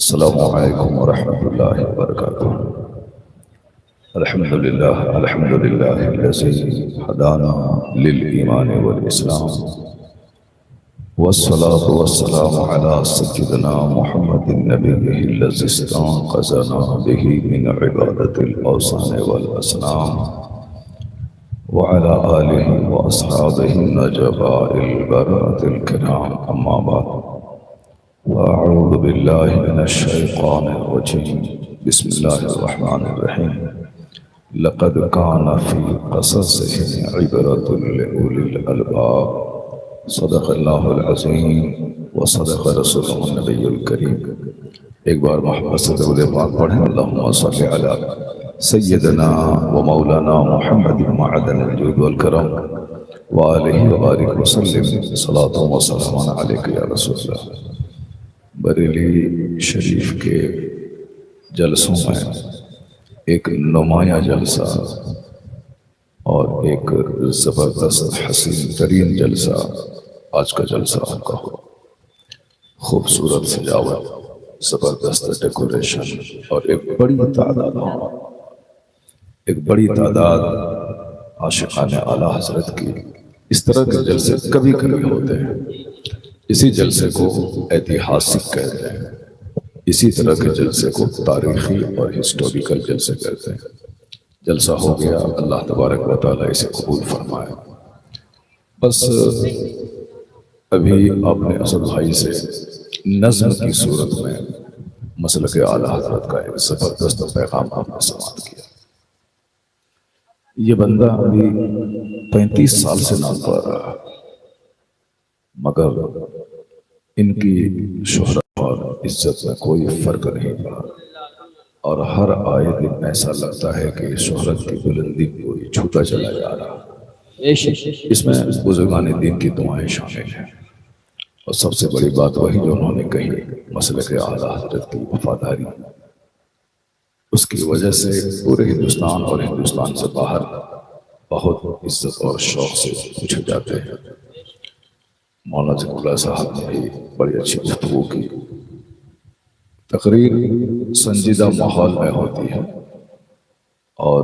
السلام علیکم ورحمۃ اللہ وبرکاتہ۔ الحمد للہ الذی ہدانا للایمان والاسلام والصلاة والسلام علی سیدنا محمد النبی الذی استنقذنا به من عبادة الاوثان والاصنام وعلى آلہ واصحابہ النجباء البررة الکرام، اما بعد فأعوذ بالله من الشيطان الرجيم، بسم الله الرحمن الرحيم۔ لقد كان في قصصهم عبرة لأولي الألباب، صدق الله العظيم وصدق رسوله النبي الكريم۔ ایک بار محبت سے درود پاک پڑھیں، اللهم صل على سيدنا ومولانا محمد معدن الجود والكرم وآلہ وبارک وسلم، صلاة وسلام عليك يا رسول الله۔ بریلی شریف کے جلسوں میں ایک نمایاں جلسہ اور ایک زبردست حسین ترین جلسہ آج کا جلسہ آپ کا ہو۔ خوبصورت سجاوٹ، زبردست ڈیکوریشن اور ایک بڑی تعداد عاشقان اعلیٰ حضرت کی۔ اس طرح کے جلسے کبھی کبھی ہوتے ہیں، اسی جلسے کو ایتہاسک کہتے ہیں، اسی طرح کے جلسے کو تاریخی اور ہسٹوریکل جلسے کہتے ہیں۔ جلسہ ہو گیا، اللہ تبارک و تعالیٰ اسے قبول فرمائے۔ بس ابھی آپ نے اسد بھائی سے نظم کی صورت میں مسلک اعلیٰ حضرت کا ایک زبردست پیغام آپ نے سماعت کیا۔ یہ بندہ ابھی 35 سال سے نام پڑھ رہا ہے، مگر ان کی شہرت اور عزت میں کوئی فرق نہیں پڑا، اور ہر آئے دن ایسا لگتا ہے کہ شہرت کی بلندی کوئی چھوٹا چلا جا رہا ہے۔ اس میں بزرگان دین کی دعائیں شامل ہیں، اور سب سے بڑی بات وہی جو انہوں نے کہی، مسلک اعلیٰ حضرت کی وفاداری۔ اس کی وجہ سے پورے ہندوستان اور ہندوستان سے باہر بہت عزت اور شوق سے پوچھے جاتے ہیں۔ مولانا ذکر اللہ صاحب نے بھی بڑی اچھی گفتگو کی۔ تقریر سنجیدہ ماحول میں ہوتی ہے، اور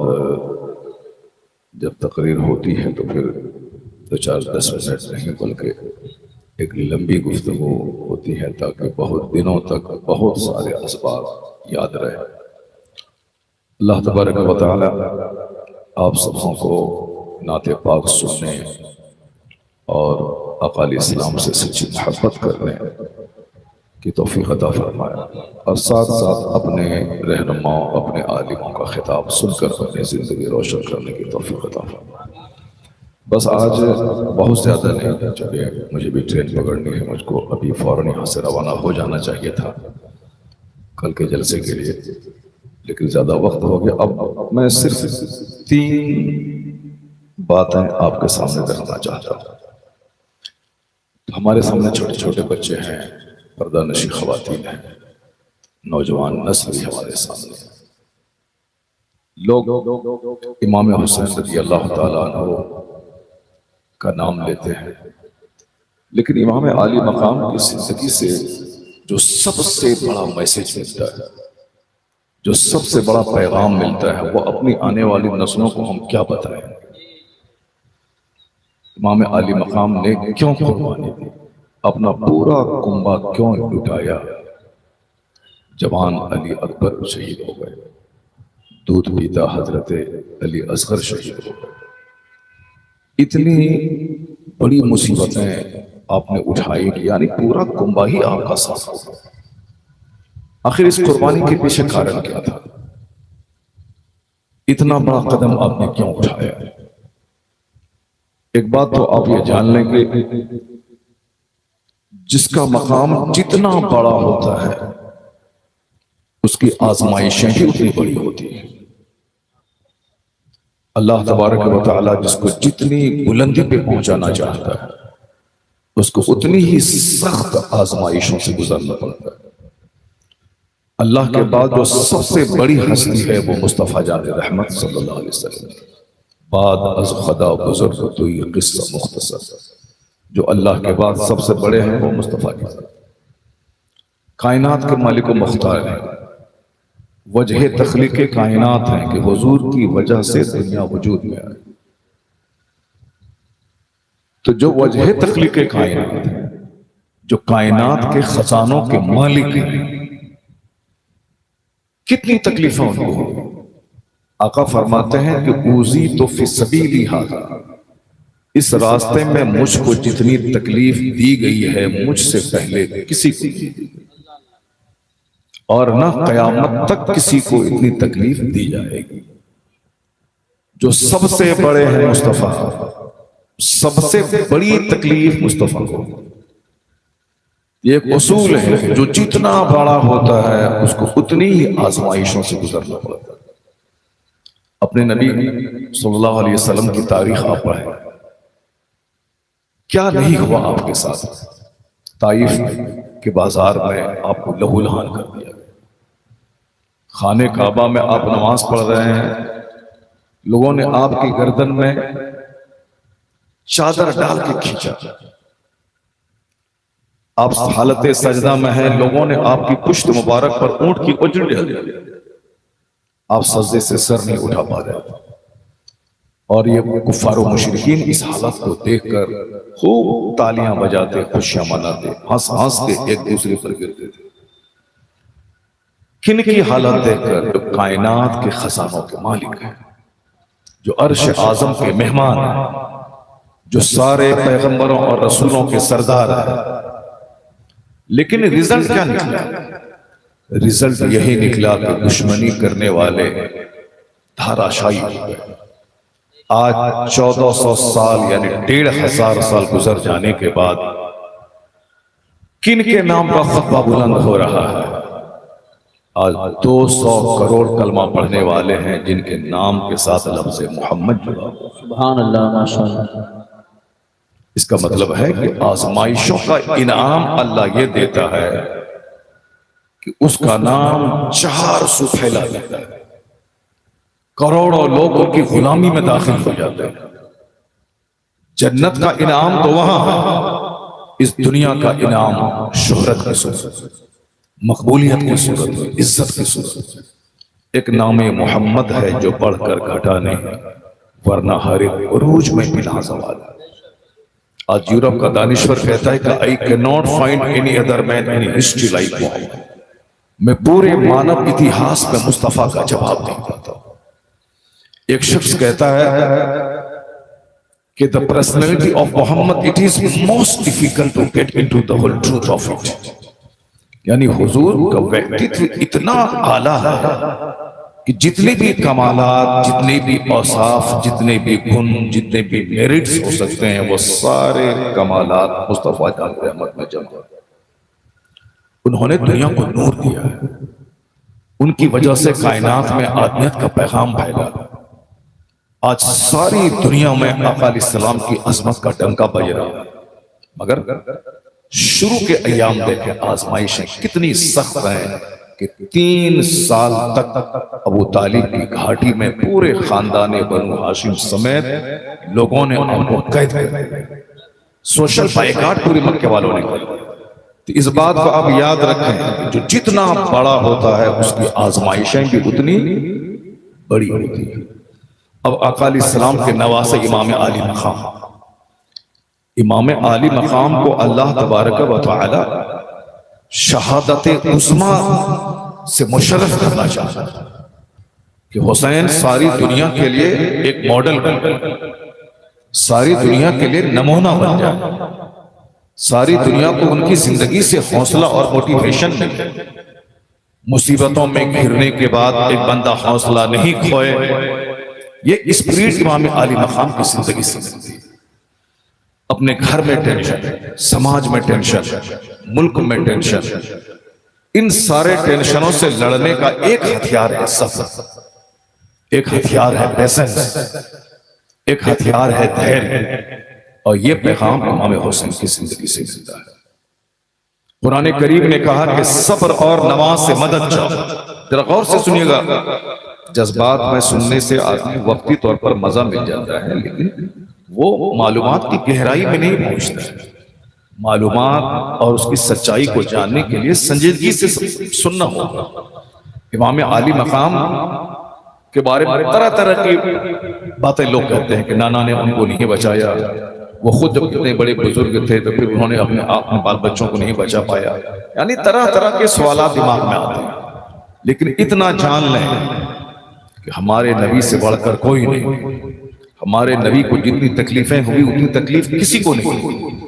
جب تقریر ہوتی ہے تو پھر 2-4-10 منٹ نہیں بلکہ ایک لمبی گفتگو ہوتی ہے، تاکہ بہت دنوں تک بہت سارے اسباب یاد رہے۔ اللہ تبارک و تعالی آپ سبوں کو نعت پاک سننے اور آقا علیہ السلام سے سچی محبت کرنے کی توفیق عطا فرمائے، اور ساتھ ساتھ اپنے رہنماؤں، اپنے عالموں کا خطاب سن کر اپنی زندگی روشن کرنے کی توفیق عطا فرمائے۔ بس آج بہت زیادہ نہیں، چونکہ مجھے بھی ٹرین پکڑنی ہے، مجھ کو ابھی فوراً یہاں سے روانہ ہو جانا چاہیے تھا کل کے جلسے کے لیے، لیکن زیادہ وقت ہو گیا۔ اب میں صرف 3 باتیں آپ کے سامنے رکھنا چاہتا ہوں۔ ہمارے سامنے چھوٹے چھوٹے بچے ہیں، پردہ نشی خواتین ہیں، نوجوان نسل بھی ہمارے سامنے ہیں۔ لوگ امام حسین رضی اللہ تعالیٰ عنہ کا نام لیتے ہیں، لیکن امام عالی مقام کی زندگی سے جو سب سے بڑا میسج ملتا ہے، جو سب سے بڑا پیغام ملتا ہے، وہ اپنی آنے والی نسلوں کو ہم کیا بتائیں۔ امام عالی مقام نے کیوں قربانی دی، اپنا پورا کنبہ کیوں لٹایا۔ جوان علی اکبر شہید ہو گئے، دودھ پیتا حضرت علی اصغر شہید ہو گئے۔ اتنی بڑی مصیبتیں آپ نے اٹھائی، یعنی پورا کنبہ ہی آپ کا ساتھ ہو گیا۔ آخر اس قربانی کے پیچھے کارن کیا تھا؟ اتنا بڑا قدم آپ نے کیوں اٹھایا؟ ایک بات تو آپ یہ جان لیں گے، جس کا مقام جتنا بڑا ہوتا ہے اس کی آزمائشیں بھی اتنی بڑی ہوتی ہیں۔ اللہ تبارک و تعالی جس کو جتنی بلندی پہ پہنچانا چاہتا ہے اس کو اتنی ہی سخت آزمائشوں سے گزرنا پڑتا ہے۔ اللہ کے بعد جو سب سے بڑی ہستی ہے وہ مصطفیٰ جان رحمت صلی اللہ علیہ وسلم، بعد از خدا بزرگ تو یہ قصہ مختصر، جو اللہ کے بعد سب سے بڑے ہیں وہ مصطفیٰ کے ساتھ۔ کائنات کے مالک و مختار ہیں، وجہ تخلیق کائنات ہیں کہ حضور کی وجہ سے دنیا وجود میں آئی۔ تو جو وجہ تخلیق کائنات ہیں، جو کائنات کے خزانوں کے مالک ہیں، کتنی تکلیفیں ان کو ہوئی۔ آقا فرماتے ہیں کہ اوذی تو فی سبیلی ھذا، اس راستے میں مجھ کو جتنی تکلیف دی گئی ہے مجھ سے پہلے کسی کو نہیں دی گئی، اور نہ قیامت تک کسی کو اتنی تکلیف دی جائے گی۔ جو سب سے بڑے ہیں مصطفیٰ، سب سے بڑی تکلیف مصطفیٰ کو۔ یہ ایک اصول ہے، جو جتنا بڑا ہوتا ہے اس کو اتنی ہی آزمائشوں سے گزرنا پڑتا ہے۔ اپنے نبی صلی اللہ علیہ وسلم کی تاریخ آپ پڑھیں، کیا نہیں ہوا آپ کے ساتھ۔ طائف کے بازار میں آپ کو لہو لہان کر دیا گیا، خانہ کعبہ میں آپ نماز پڑھ رہے ہیں، لوگوں نے آپ کی گردن میں چادر ڈال کے کھینچا، آپ حالت سجدہ میں ہیں، لوگوں نے آپ کی پشت مبارک پر اونٹ کی اجڑ ڈالی، آپ سجدے سے سر نہیں اٹھا پا رہے، اور یہ کفار و مشرکین اس حالت کو دیکھ کر خوب تالیاں بجاتے، خوشیاں مناتے، ہنس ہنس کے ایک دوسرے پر گرتے تھے۔ کن کی حالت دیکھ کر؟ جو کائنات کے خزانوں کے مالک ہیں، جو عرش اعظم کے مہمان ہیں، جو سارے پیغمبروں اور رسولوں کے سردار ہیں۔ لیکن رزلٹ کیا نکلا؟ رزلٹ یہی نکلا کہ دشمنی کرنے والے دھاراشائی ہو گئے۔ آج 1400 سال یعنی 1500 سال گزر جانے کے بعد کن کے نام کا خطبہ بلند ہو رہا ہے؟ آج 200 کروڑ کلمہ پڑھنے والے ہیں جن کے نام کے ساتھ لفظ محمد جڑا ہوا۔ سبحان اللہ، ماشاءاللہ۔ اس کا مطلب ہے کہ آزمائشوں کا انعام اللہ یہ دیتا ہے کہ اس کا نام 400 پھیلا دیتا ہے، کروڑوں لوگ ان کی غلامی میں داخل ہو جاتے ہیں۔ جنت کا انعام تو وہاں ہے، اس دنیا کا انعام شہرت کی صورت، مقبولیت کی صورت، عزت کی صورت۔ ایک نام محمد ہے جو پڑھ کر گھٹا نہیں، ورنہ ہر ایک عروج میں بلا زوال ہے۔ آج یورپ کا دانشور کہتا ہے کہ I cannot find any other man in history like Muhammad۔ میں پورے مانو اتہاس میں مصطفیٰ کا جواب نہیں پاتا۔ ایک شخص کہتا ہے کہ the personality of Muhammad it is most difficult to get into the whole truth of it۔ یعنی حضور کا ویکتتو اتنا اعلیٰ ہے کہ جتنے بھی کمالات، جتنے بھی اوصاف، جتنے بھی گن، جتنے بھی میرٹس ہو سکتے ہیں، وہ سارے کمالات مصطفیٰ جان رحمت میں جمع ہیں۔ انہوں نے دنیا کو نور دیا ہے، ان کی وجہ سے کائنات میں آدمیت کا پیغام پھیلا۔ آج ساری دنیا میں آقا علیہ السلام کی عظمت کا ڈنکا بج رہا ہے، مگر شروع کے ایام دیکھیں آزمائشیں کتنی سخت ہیں کہ 3 سال تک ابو طالب کی گھاٹی میں پورے خاندان بنو ہاشم سمیت لوگوں نے ان کو قید کر دیا۔ سوشل بائیکاٹ پوری مکے والوں نے کیا۔ تو اس بات کو آپ یاد رکھیں، جو جتنا بڑا ہوتا ہے اس کی آزمائشیں بھی اتنی بڑی ہوتی ہیں۔ اب آقا علیہ السلام کے نواسے امام عالی مقام، امام عالی مقام کو اللہ تبارک و تعالی شہادت عظمیٰ سے مشرف کرنا چاہتا ہے کہ حسین ساری دنیا کے لیے ایک ماڈل بن جائے، ساری دنیا کے لیے نمونہ بن جائے، ساری دنیا کو ان کی زندگی سے حوصلہ اور موٹیویشن ملے۔ مصیبتوں میں گھرنے کے بعد ایک بندہ حوصلہ نہیں کھوئے، یہ اسپرٹ امام عالی مقام کی زندگی سے ملتی ہے۔ اپنے گھر میں ٹینشن، سماج میں ٹینشن، ملک میں ٹینشن، ان سارے ٹینشنوں سے لڑنے کا ایک ہتھیار ہے صبر، ایک ہتھیار ہے پیشنس، ایک ہتھیار ہے دھیریہ، اور یہ پیغام امام حسین کی زندگی سے ملتا ہے۔ قرآن کریم نے کہا کہ صبر اور نماز سے مدد چاہو۔ ذرا غور سے سنیے گا، جذبات میں سننے سے آدمی وقتی طور پر مزہ مل جاتا ہے، لیکن وہ معلومات کی گہرائی میں نہیں پہنچتا ہے۔ معلومات اور اس کی سچائی کو جاننے کے لیے سنجیدگی سے سننا ہوگا۔ امام عالی مقام کے بارے میں طرح طرح کی باتیں لوگ کہتے ہیں کہ نانا نے ان کو نہیں بچایا، وہ خود جب اتنے بڑے بزرگ تھے تو پھر انہوں نے اپنے بال بچوں کو نہیں بچا پایا، یعنی طرح طرح کے سوالات دماغ میں آتے ہیں۔ لیکن اتنا جان لیں کہ ہمارے نبی سے بڑھ کر کوئی نہیں، ہمارے نبی کو جتنی تکلیفیں ہوئی اتنی تکلیف کسی کو نہیں ہوئی۔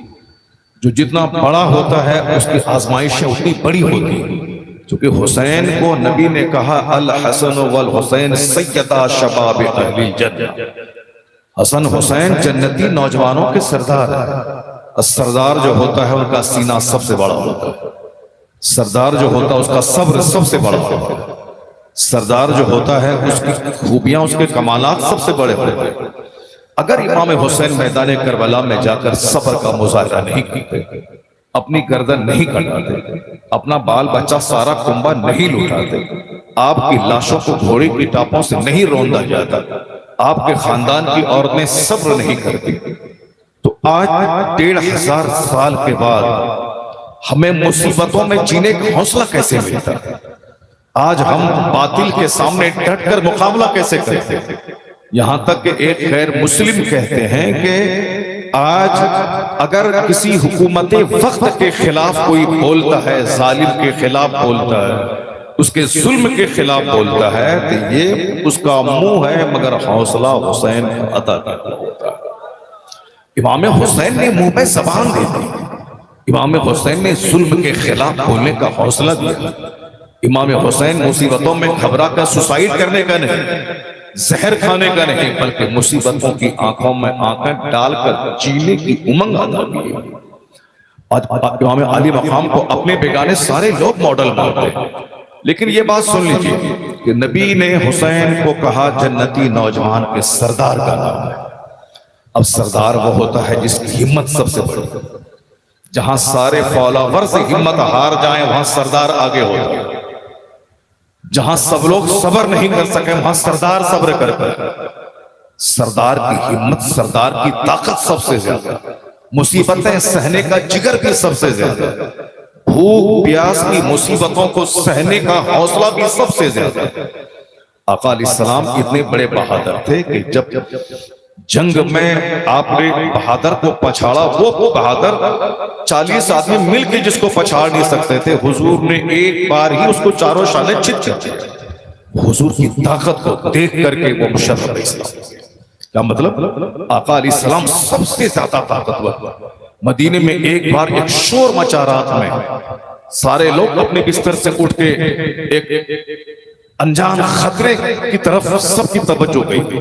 جو جتنا بڑا ہوتا ہے اس کی آزمائشیں اتنی بڑی ہوتی ہیں، کیونکہ حسین کو نبی نے کہا الحسن والحسین سیدا شباب اہل الجنہ، حسن حسین جنتی نوجوانوں کے سردار ہیں۔ سردار جو ہوتا ہے ان کا سینہ سب سے بڑا ہوتا ہے، سردار جو ہوتا ہے اس کا صبر سب سے بڑا ہوتا ہے، سردار جو ہوتا ہے اس کی خوبیاں اس کے کمالات سب سے بڑے ہوتے ہیں۔ اگر امام حسین میدان کربلا میں جا کر صبر کا مظاہرہ نہیں کرتے، اپنی گردن نہیں کٹاتے، اپنا بال بچہ سارا کنبہ نہیں لٹاتے، آپ کی لاشوں کو گھوڑے کی ٹاپوں سے نہیں روندا جاتا، آپ کے خاندان کی عورتیں صبر نہیں کرتی، تو آج 1500 سال کے بعد ہمیں مصیبتوں میں جینے کا حوصلہ کیسے ملتا ہے؟ آج ہم باطل کے سامنے ڈٹ کر مقابلہ کیسے کرتے ہیں؟ یہاں تک کہ ایک غیر مسلم کہتے ہیں کہ آج اگر کسی حکومت وقت کے خلاف کوئی بولتا ہے، ظالم کے خلاف بولتا ہے، اس کے ظلم کے خلاف بولتا ہے، تو یہ اس کا منہ ہے مگر حوصلہ حسین عطا کرتا ہوتا ہے۔ امام حسین نے منہ پہ زبان دے دی، امام حسین نے ظلم کے خلاف بولنے کا حوصلہ دیا۔ امام حسین مصیبتوں میں گھبرا کر سوسائیڈ کرنے کا نہیں، زہر کھانے کا نہیں، بلکہ مصیبتوں کی آنکھوں میں آنکھیں ڈال کر جینے کی امنگ ادا کی۔ امام عالی مقام کو اپنے بیگانے سارے لوگ ماڈل مانتے ہیں، لیکن یہ بات سن لیجیے کہ نبی نے حسین کو کہا جنتی نوجوان کے سردار کا نام ہے۔ اب سردار وہ ہوتا ہے جس کی ہمت سب سے بڑی، جہاں سارے فالوورز ہمت ہار جائیں وہاں سردار آگے ہوتا ہے، جہاں سب لوگ صبر نہیں کر سکے وہاں سردار صبر کرتا ہے۔ سردار کی ہمت، سردار کی طاقت سب سے زیادہ، مصیبتیں سہنے کا جگر بھی سب سے زیادہ، بھوک پیاس کی مصیبتوں کو سہنے کا حوصلہ بھی سب سے زیادہ۔ آقا علیہ السلام اتنے بڑے بہادر تھے کہ جب جنگ میں آپ نے بہادر کو پچھاڑا، وہ بہادر 40 آدمی مل کے جس کو پچھاڑ نہیں سکتے تھے، حضور نے ایک بار ہی اس کو چاروں شانے چت کر دیا۔ حضور کی طاقت کو دیکھ کر کے وہ مشرف اسلام، کیا مطلب؟ آقا علیہ السلام سب سے زیادہ طاقتور۔ مدینے میں ایک بار ایک شور مچا رات میں، سارے لوگ اپنے بستر سے اٹھ کے ایک انجان خطرے کی طرف سب کی توجہ گئی،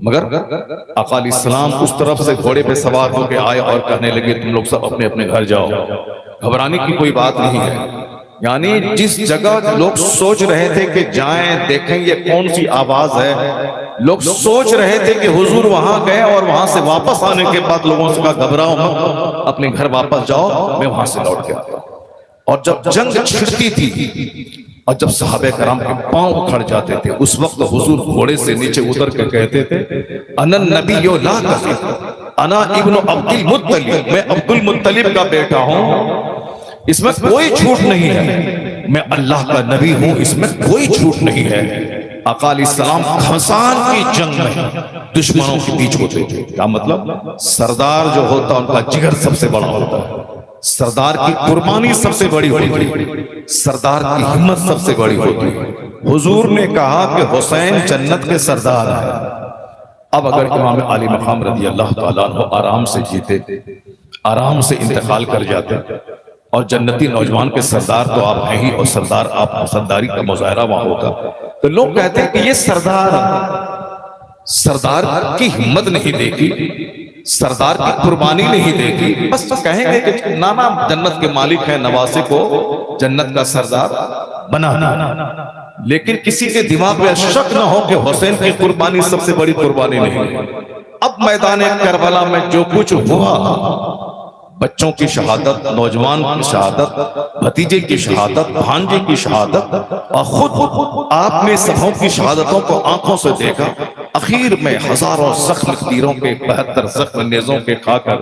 مگر آقا علیہ السلام اس طرف سے گھوڑے پہ سوار ہو کے آئے اور کہنے لگے تم لوگ سب اپنے اپنے گھر جاؤ، گھبرانے کی کوئی بات نہیں ہے۔ یعنی جس جگہ لوگ سوچ رہے تھے کہ جائیں دیکھیں یہ کون سی آواز ہے، لوگ سوچ رہے تھے کہ حضور وہاں گئے اور وہاں سے واپس آنے کے بعد لوگوں سے کہا گھبراؤ مت، اپنے گھر واپس جاؤ، میں وہاں سے لوٹ کے آتا ہوں۔ اور جب جنگ چھڑتی تھی اور جب صحابہ کرام کے پاؤں اکھڑ جاتے تھے، اس وقت حضور گھوڑے سے نیچے اتر کے کہتے تھے انا النبی لا کذب، انا ابن عبد المطلب، میں عبد المطلب کا بیٹا ہوں، اس میں کوئی جھوٹ نہیں ہے، میں اللہ کا نبی ہوں، اس میں کوئی جھوٹ نہیں ہے۔ آقا علیہ السلام گھمسان کی جنگ میں دشمنوں کے بیچ ہوتے تھے۔ کیا مطلب؟ سردار جو ہوتا ان کا جگر سب سے بڑا ہوتا ہے، سردار کی قربانی سب سے بڑی ہوتی ہے، سردار کی ہمت سب سے بڑی ہوتی ہے۔ حضور نے کہا کہ حسین جنت کے سردار ہیں۔ اب اگر امام علی مقام رضی اللہ تعالیٰ عنہ آرام سے جیتے، آرام سے انتقال کر جاتے، اور جنتی نوجوان کے سردار تو آپ ہیں ہی، اور سردار آپ سرداری کا مظاہرہ وہاں ہوتا، تو لوگ کہتے ہیں کہ یہ سردار سردار کی ہمت نہیں دیکھی، سردار کی قربانی نہیں دیکھی، بس تو کہیں گے کہ نانا جنت کے مالک ہیں، نواسے کو جنت کا سردار بنانا، لیکن کسی کے دماغ میں شک نہ ہو کہ حسین کی قربانی سب سے بڑی قربانی نہیں ہے۔ اب میدان کربلا میں جو کچھ ہوا، بچوں کی شہادت، نوجوان کی شہادت، بھتیجے کی شہادت، بھانجے کی شہادت، اور خود آپ نے سبوں کی شہادتوں کو آنکھوں سے دیکھا، اخیر میں ہزاروں زخم تیروں کے 72 زخم نیزوں کے کھا کر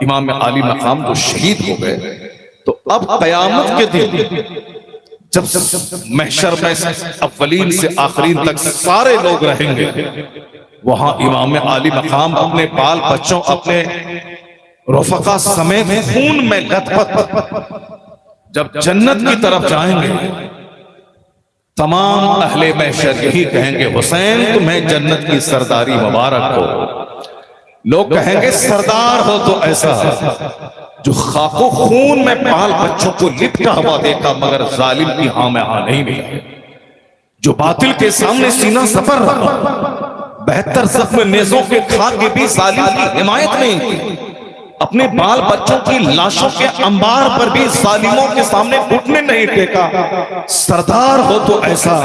امام عالی مقام تو شہید ہو گئے، تو اب قیامت کے دن جب محشر میں اولین سے آخرین تک سارے لوگ رہیں گے، وہاں امام عالی مقام اپنے بال بچوں، اپنے رفقا سمیت خون میں لت پت جب جنت کی طرف جائیں گے، تمام اہل محشر یہی کہیں گے حسین تمہیں جنت کی سرداری مبارک ہو۔ لوگ کہیں گے سردار ہو تو ایسا جو خاک و خون میں بال بچوں کو لپٹا ہوا دیکھا مگر ظالم کی ہاں میں ہاں نہیں ملا، جو باطل کے سامنے سینہ سپر رہا، 72 زخم نیزوں کے کھا کے بھی ظالم کی حمایت نہیں کی، اپنے بال بچوں کی لاشوں کے انبار پر بھی ظالموں کے سامنے گھٹنے نہیں ٹیکا۔ سردار ہو تو ایسا،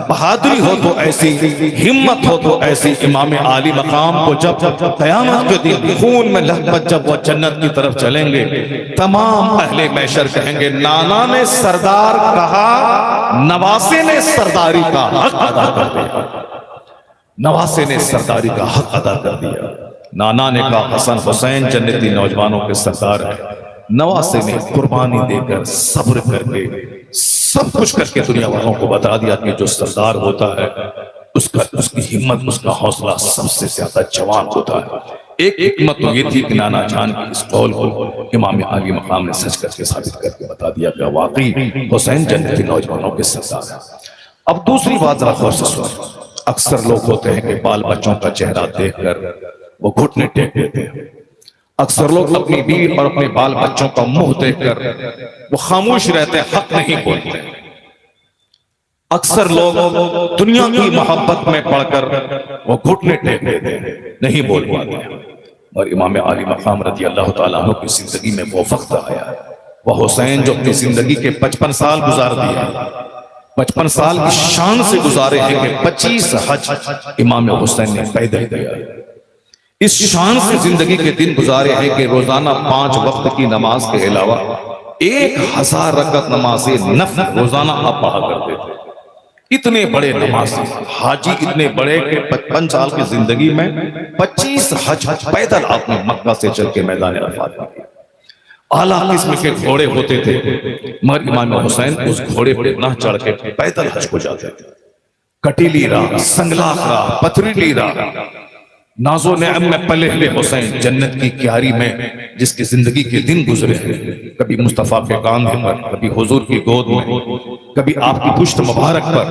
بہادری ہو تو ایسی، ہمت ہو تو ایسی۔ امام عالی مقام کو جب قیامت کے دن خون میں لہپت جب وہ جنت کی طرف چلیں گے، تمام اہل محشر کہیں گے نانا نے سردار کہا، نواسے نے سرداری کا حق ادا کر دیا، نواسے نے سرداری کا حق ادا کر دیا۔ نانا نے کہا حسن حسین جنتی نوجوانوں کے سردار ہیں، نواسے نے قربانی دے کر صبر کر کے سب کچھ کر کے دنیا والوں کو بتا دیا کہ جو سردار ہوتا ہے اس کی ہمت، اس کا حوصلہ سب سے زیادہ جوان ہوتا ہے۔ ایک حکمت تو یہ تھی کہ نانا جان کی اس قول کو امام عالی مقام نے سچ کر کے ثابت کر کے بتا دیا کہ واقعی حسین جنتی نوجوانوں کے سردار ہیں۔ اب دوسری بات ذرا غور سے سنیں، اکثر لوگ ہوتے ہیں کہ بال بچوں کا چہرہ دیکھ کر وہ گھٹنے ٹیک دیتے ہیں، اکثر لوگ اپنی بیوی اور اپنے بال بچوں کا منہ دیکھ کر وہ خاموش رہتے ہیں، حق نہیں بولتے، اکثر لوگ دنیا کی محبت میں پڑھ کر وہ گھٹنے ٹیک دیتے ہیں، نہیں بول پاتے۔ اور امام عالی مقام رضی اللہ تعالیٰ عنہ کی زندگی میں وہ وقت آیا ہے، وہ حسین جو اپنی زندگی کے 55 سال گزار دیا، 55 سال کی شان سے گزارے ہیں کہ 25 حج امام حسین نے پیدل کیا، اس شان سے زندگی کے دن گزارے ہیں کہ روزانہ 5 وقت کی نماز کے علاوہ 1000 رکعت نماز نفل روزانہ آپ پڑھا کرتے تھے۔ اتنے بڑے نمازی حاجی، اتنے بڑے کہ 55 سال کی زندگی میں 25 حج پیدل آپ نے مکہ سے چل کے میدان عرفات میں کیا۔ اعلیٰ قسم کے گھوڑے ہوتے تھے مگر امام حسین اس گھوڑے پر نہ چڑھ کے پیدل حج کو جاتے تھے۔ کٹیلی راہ، سنگلاخ راہ، پتھریلی راہ، ناز و نعم میں پلے ہوئے حسین جنت کی کیاری میں جس کی زندگی کے دن گزرے ہیں، کبھی مصطفیٰ کے کاندھے پر، کبھی حضور کی گود میں، کبھی آپ کی پشت مبارک پر،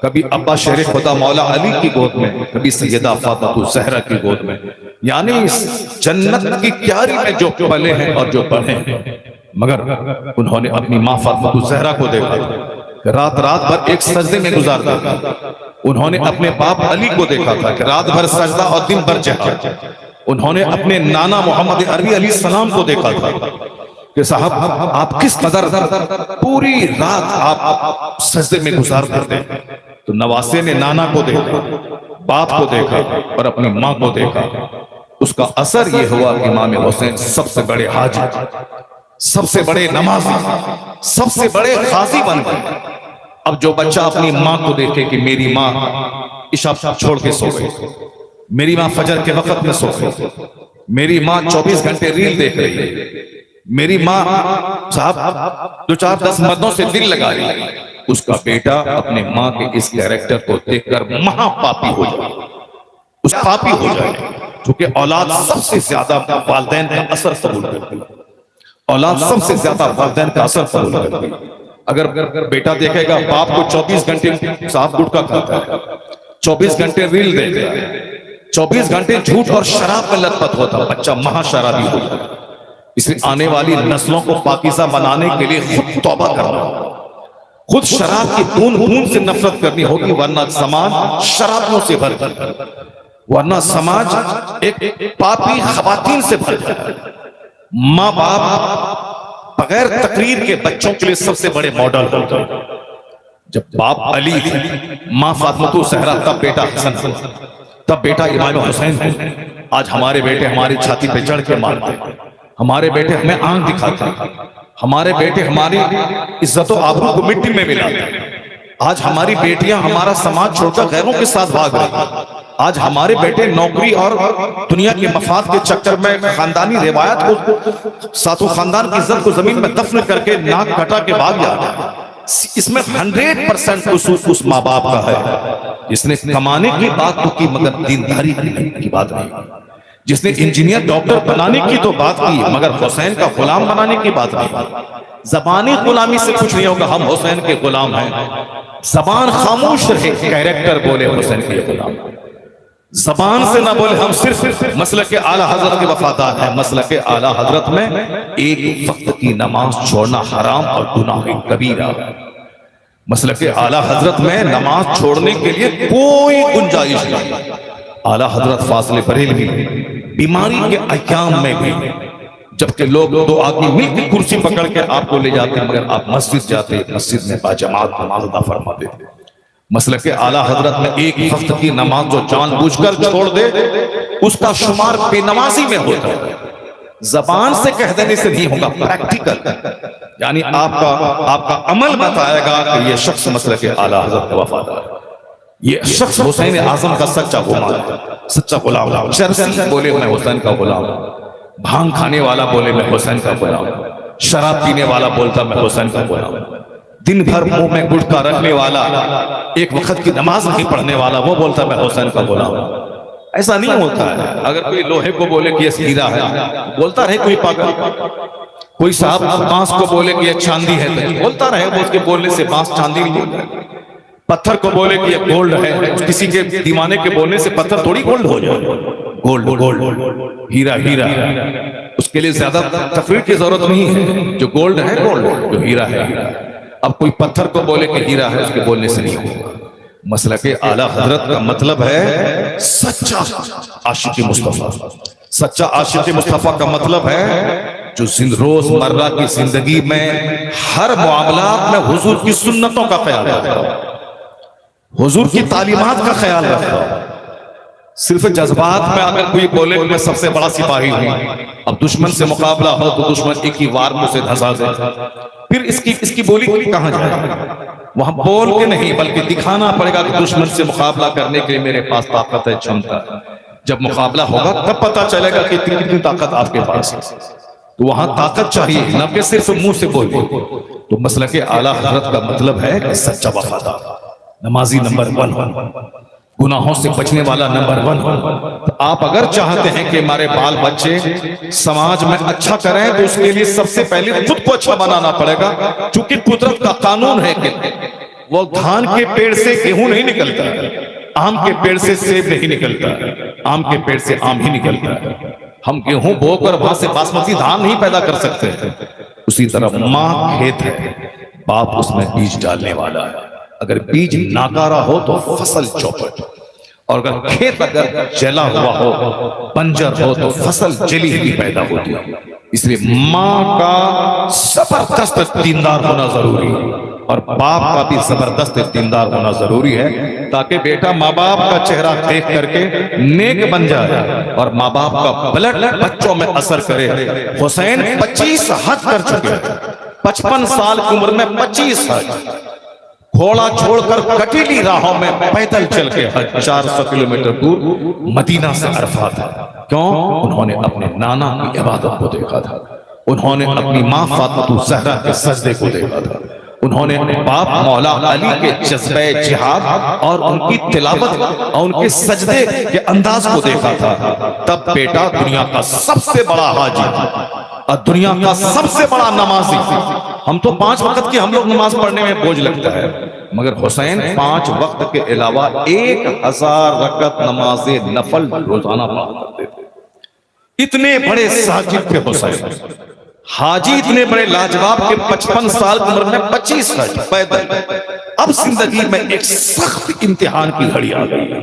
کبھی ابا شیر خدا مولا علی کی گود میں، کبھی سیدہ فاطمہ الزہرا کی گود میں، یعنی اس جنت کی کیاری میں جو پلے ہیں اور جو پڑھے ہیں۔ مگر انہوں نے اپنی ماں فاطمہ الزہرا کو دیکھا کہ رات رات بھر ایک سجدے میں گزار دیتا، انہوں نے اپنے باپ علی کو دیکھا تھا کہ رات بھر سجدہ اور دن بھر جہاد، انہوں نے اپنے نانا محمد عربی علیہ السلام کو دیکھا تھا کہ صاحب آپ کس قدر پوری رات آپ سجدے میں گزار کرتے ہیں۔ تو نواسے نے نانا کو دیکھا، باپ کو دیکھا اور اپنی ماں کو دیکھا، اس کا اثر یہ ہوا کہ امام حسین سب سے بڑے حاجی، سب سے بڑے نمازی، سب سے بڑے قاضی بن گئے۔ اب جو بچہ اپنی ماں کو دیکھے کہ میری ماں عشاء چھوڑ کے سو گئی، میری ماں فجر کے وقت میں سو گئی، میری ماں 24 گھنٹے ریل دیکھ رہی ہے، میری ماں صاحب 2-4-10 مردوں سے دل لگا رہی ہے، اس کا بیٹا اپنے ماں کے اس کیریکٹر کو دیکھ کر مہا پاپی ہو جائے، اس پاپی ہو جائے، کیونکہ اولاد سب سے زیادہ والدین کا اثر قبول کرتی ہے، اولاد سب سے زیادہ والدین کا اثر قبول کرتی ہے۔ اگر بیٹا دیکھے گا باپ کو 24 گھنٹے صاف گٹکا کھاتا ہے، 24 گھنٹے ریل دیکھتا ہے، 24 گھنٹے جھوٹ اور شراب میں لت پت ہوتا، بچہ مہا شرابی ہو جائے۔ اس لیے آنے والی نسلوں کو پاکیزہ بنانے کے لیے خود توبہ کرنا ہوگا، خود شراب کی بوند بوند سے نفرت کرنی ہوگی، ورنہ سماج شرابوں سے بھر جائے، ورنہ سماج ایک پاپی خواتین سے بھر جائے۔ ماں باپ بغیر تقریر کے بچوں کے لیے سب سے بڑے ماڈل ہوتے ہیں۔ جب باپ علی تھے، ماں فاطمہ الزہرا، تب بیٹا حسن تھا، تب بیٹا امام حسین تھے۔ آج ہمارے بیٹے ہماری چھاتی پہ چڑھ کے مارتے ہیں، ہمارے بیٹے ہمیں آنکھ دکھاتے ہیں، ہمارے بیٹے ہماری عزت و آبرو کو مٹی میں ملاتے ہیں، آج ہماری بیٹیاں ہمارا سماج چھوڑ کر غیروں کے ساتھ بھاگ رہی ہیں. آج ہمارے بیٹے نوکری اور دنیا کے مفاد کے چکر میں خاندانی روایت کو ساتھوں خاندان کی عزت کو زمین میں دفن کر کے ناک کٹا کے بھاگ جا رہے ہیں. اس میں 100% قصور اس ماں باپ کا ہے جس نے کمانے کی بات تو کی مگر دینداری کی بات نہیں. جس نے انجینئر ڈاکٹر بنانے کی تو بات کی مگر حسین کا غلام بنانے کی بات نہیں. زبانی غلامی سے کچھ نہیں ہوگا. ہم حسین کے غلام ہیں. زبان خاموش رہے, کیریکٹر بولے حسین کے غلام. زبان سے نہ بولے ہم صرف مسلک اعلیٰ حضرت کے وفادار ہیں. مسلک اعلیٰ حضرت میں ایک وقت کی نماز چھوڑنا حرام اور گناہ کبیرہ. مسلک اعلیٰ حضرت میں نماز چھوڑنے کے لیے کوئی گنجائش نہیں. اعلیٰ حضرت فاضل بریلوی بیماری کے ایام میں بھی جبکہ لوگ دو آدمی مل کے کرسی پکڑ کے آپ کو لے جاتے ہیں مگر آپ مسجد جاتے, مسجد میں باجماعت نماز ادا فرماتے تھے. مسلک اعلیٰ حضرت میں ایک وقت کی نماز جو جان بوجھ کر چھوڑ دے اس کا شمار بے نمازی میں ہوتا ہے. زبان سے کہہ دینے سے نہیں ہوگا, پریکٹیکل یعنی آپ کا عمل بتائے گا کہ یہ شخص مسلک اعلیٰ حضرت کا وفادار ہے. یہ شخص حسین اعظم کا سچا غلام ہے, سچا غلام. چرسی بولے میں حسین کا غلام, بھانگ کھانے والا بولے میں حسین کا غلام, شراب پینے والا بولتا میں حسین کا غلام, دن بھر منہ میں گٹکا رکھنے والا, ایک وقت کی نماز نہیں پڑھنے والا وہ بولتا میں حسین کا غلام. ایسا نہیں ہوتا ہے. اگر کوئی لوہے کو بولے کہ یہ ہیرا ہے بولتا رہے کوئی پاگل. کوئی صاحب بانس کو بولے کہ یہ چاندی ہے بولتا رہے, وہ اس کے بولنے سے بانس چاندی نہیں ہوتا. پتھر کو بولے کہ یہ گولڈ ہے, کسی کے دیوانے کے بولنے سے پتھر تھوڑی گولڈ ہو جائے. گولڈ ہیرا ہیرا, اس کے لیے زیادہ تفریح کی ضرورت نہیں ہے. جو گولڈ ہے گولڈ, جو ہیرا ہے ہیرا. اب کوئی پتھر کو بولے کہ ہیرا ہے اس کے بولنے سے نہیں ہوگا. مسلک اعلیٰ حضرت کا مطلب ہے سچا عاشق مصطفیٰ. سچا عاشق مصطفیٰ کا مطلب ہے جو روز مرہ کی زندگی میں ہر معاملات میں حضور کی سنتوں کا خیال رکھتا ہو, حضور کی تعلیمات کا خیال رکھتا ہو. صرف جذبات میں اگر کوئی بولے کہ میں سب سے بڑا سپاہی ہوں, اب دشمن سے مقابلہ ہو تو دشمن ایک ہی وار مجھ سے دھسا دے, پھر اس کی بولی کہاں جائے. وہاں بول کے نہیں بلکہ دکھانا پڑے گا کہ دشمن سے مقابلہ کرنے کے لیے میرے پاس طاقت ہے, چھمتا ہے. جب مقابلہ ہوگا تب پتہ چلے گا کہ کتنی طاقت آپ کے پاس ہے. تو وہاں طاقت چاہیے نہ کہ صرف منہ سے بولے. تو مسلک اعلیٰ حضرت کا مطلب ہے کہ سچا وفادار, نمازی نمبر 1, گناہوں سے بچنے والا نمبر 1. آپ اگر چاہتے ہیں کہ ہمارے بال بچے سماج میں اچھا کریں تو اس کے لیے سب سے پہلے خود کو اچھا بنانا پڑے گا. چونکہ قدرت کا قانون ہے کہ وہ دھان کے پیڑ سے گیہوں نہیں نکلتا ہے, آم کے پیڑ سے سیب نہیں نکلتا ہے, آم کے پیڑ سے آم ہی نکلتا ہے. ہم گیہوں بو کر وہاں سے باسمتی دھان نہیں پیدا کر سکتے. اسی طرح ماں کھیت ہے, باپ اس میں بیج ڈالنے والا ہے. اگر بیج ناکارا ہو تو فصل چوپٹ, اور اگر کھیت اگر جلا ہوا ہو, بنجر ہو تو فصل جلی ہوئی پیدا ہوتی ہے. اس لیے ماں کا زبردست دیندار ہونا ضروری ہے اور باپ کا بھی زبردست دیندار ہونا ضروری ہے, تاکہ بیٹا ماں باپ کا چہرہ دیکھ کر کے نیک بن جائے اور ماں باپ کا بلڈ بچوں میں اثر کرے. حسین 25 حج کر چکے ہیں, 55 سال کی عمر میں 25 حج, گھوڑا چھوڑ کر کٹیلی راہوں میں پیدل چل کے حج, 400 کلومیٹر دور مدینہ سے عرفات ہے. کیوں؟ انہوں نے اپنے نانا کی عبادت کو دیکھا تھا, انہوں نے اپنی ماں فاطمہ الزہرا کے سجدے کو دیکھا تھا, انہوں نے اپنے باپ مولا علی کے جذبہ جہاد اور ان کی تلاوت اور ان کے سجدے کے انداز کو دیکھا تھا. تب بیٹا دنیا کا سب سے بڑا حاجی اور دنیا کا سب سے بڑا نمازی, ہم تو 5 وقت کی ہم لوگ نماز پڑھنے میں بوجھ لگتا ہے, مگر حسین 5 وقت کے علاوہ 1000 رکعت نماز نفل روزانہ پڑھا کرتے تھے. اتنے بڑے ساجد تھے حسین, حاجی اتنے بڑے لاجواب کے 55 سال کی عمر میں 25 حج پیدل. اب زندگی میں ایک سخت امتحان کی گھڑی آ گئی,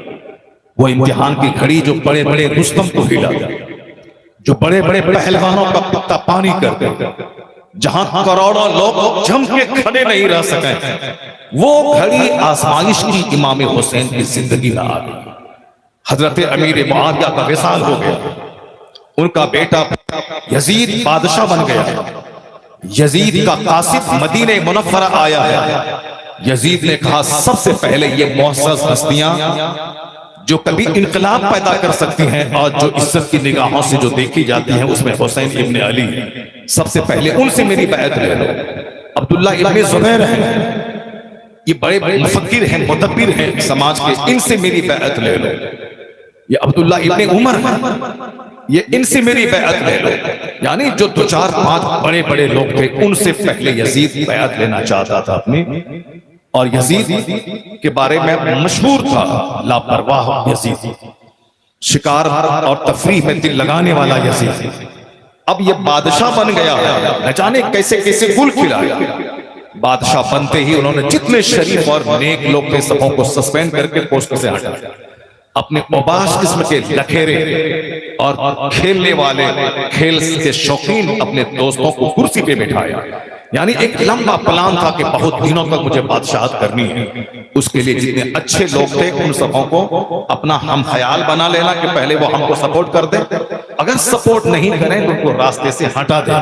وہ امتحان کی گھڑی جو بڑے بڑے رستم کو ہلا, جو بڑے بڑے پہلوانوں کا پتا پانی کر دے, جہاں کروڑوں لوگ جم کے کھڑے نہیں رہ سکے, وہ گھڑی آزمائش کی امام حسین کی زندگی میں آ گئی. حضرت امیر معاویہ کا وصال ہو گیا, ان کا بیٹا یزید بادشاہ بن گیا, یزید کا قاصد مدینہ منورہ آیا ہے, یزید نے کہا سب سے پہلے یہ معزز ہستیاں جو کبھی انقلاب پیدا کر سکتی ہیں اور جو عزت کی نگاہوں سے جو دیکھی جاتی ہیں اس میں حسین ابن علی سب سے پہلے ان سے میری بیعت لے لو. عبداللہ ابن زبیر ہیں، یہ بڑے مفکر ہیں، مدبر ہیں سماج کے، ان سے میری بیعت لے لو. یہ عبداللہ ابن عمر ہیں، یہ ان سے میری بیعت لے لو. یعنی جو دو چار پانچ بڑے بڑے لوگ تھے ان سے پہلے یزید بیعت لینا چاہتا تھا اپنی. اور یزید کے بارے میں مشہور تھا لاپرواہ یزید، شکار اور تفریح میں دل لگانے والا یزید. اب یہ بادشاہ بن گیا، نہ جانے کیسے کیسے گل کھلایا. بادشاہ بنتے ہی انہوں نے جتنے شریف اور نیک لوگ تھے سبوں کو سسپینڈ کر کے پوسٹ سے ہٹایا. اپنے اوباش قسم کے لکھیرے اور کھیلنے والے، کھیل کے شوقین اپنے دوستوں کو کرسی پہ بٹھایا. یعنی ایک لمبا پلان تھا کہ بہت دنوں تک مجھے بادشاہت کرنی ہے. اس کے لیے جتنے اچھے لوگ تھے ان سبوں کو اپنا ہم خیال بنا لینا کہ پہلے وہ ہم کو سپورٹ کر دیں، اگر سپورٹ نہیں کریں تو ان کو راستے سے ہٹا دیں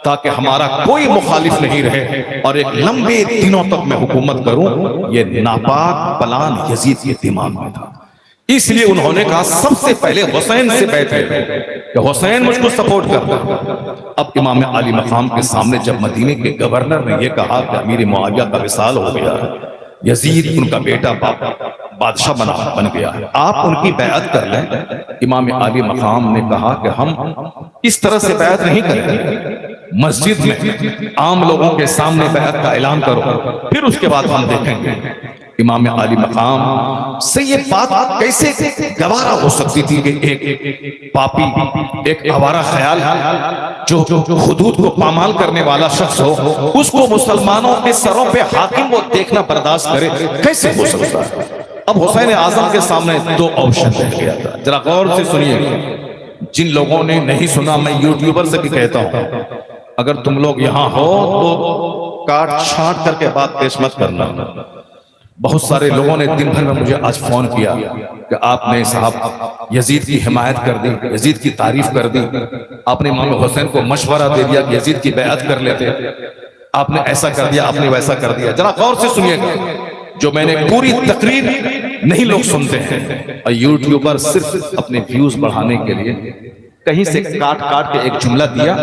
تاکہ ہمارا کوئی مخالف نہیں رہے اور ایک لمبے دنوں تک میں حکومت کروں. یہ ناپاک پلان یزید کے دماغ میں تھا. اس لیے انہوں نے کہا سب سے پہلے حسین سے بیعت ہے کہ حسین مجھ کو سپورٹ کرتا. اب امام علی مقام کے سامنے جب مدینے کے گورنر نے یہ کہا کہ امیر معاویہ کا وصال ہو گیا ہے، یزید ان کا بیٹا بادشاہ بن گیا ہے، آپ ان کی بیعت کر لیں. امام علی مقام نے کہا کہ ہم اس طرح سے بیعت نہیں کریں گے، مسجد میں عام لوگوں کے سامنے بیعت کا اعلان کرو، پھر اس کے بعد ہم دیکھیں گے. امام علی مقام سے یہ بات کیسے گوارا ہو سکتی تھی کہ ایک پاپی، ایک آوارہ خیال جو حدود کو پامال کرنے والا شخص ہو، اس کو مسلمانوں کے سروں پہ حاکم وہ دیکھنا برداشت کرے، کیسے ہو سکتا ہے؟ اب حسین اعظم کے سامنے دو آپشن رہ گیا تھا. ذرا غور سے سنیے، جن لوگوں نے نہیں سنا میں یوٹیوبر سے بھی کہتا ہوں، اگر تم لوگ یہاں ہو تو کاٹ چھانٹ کر کے بات پیش مت کرنا. بہت سارے لوگوں نے دن بھر میں مجھے آج فون کیا کہ آپ نے صاحب یزید کی حمایت کر دی، یزید کی تعریف کر دی، آپ نے امام حسین کو مشورہ دے دیا کہ یزید کی بیعت کر لیتے، آپ نے ایسا کر دیا، آپ نے ویسا کر دیا. ذرا غور سے سنیے گا، جو میں نے پوری تقریر نہیں لوگ سنتے ہیں اور یوٹیوبر صرف اپنے ویوز بڑھانے کے لیے کہیں سے کاٹ کاٹ کے ایک جملہ دیا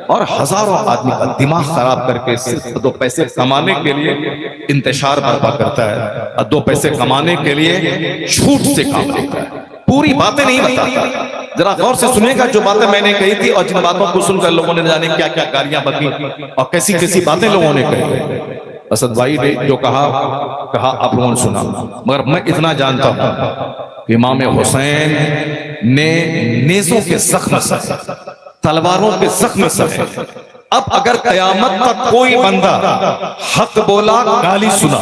اور ہزاروں آدمی کا دماغ خراب کر کے صرف دو پیسے کمانے کے لیے انتشار برپا کرتا ہے اور دو پیسے کمانے کے لیے جھوٹ سے کام لیتا ہے، پوری باتیں نہیں بتاتا. ذرا غور سے سنیے گا جو باتیں میں نے کہی تھی اور جن باتوں کو سن کر لوگوں نے جانے کیا کیا گالیاں بکی اور کیسی کیسی باتیں لوگوں نے کہی. اسد بھائی نے جو کہا آپ لوگوں نے سنا، مگر میں اتنا جانتا ہوں کہ امام حسین نے نیزوں کے زخم سہے، تلواروں کے زخم سہے. اب اگر قیامت تک کوئی بندہ حق بولا گالی سنا،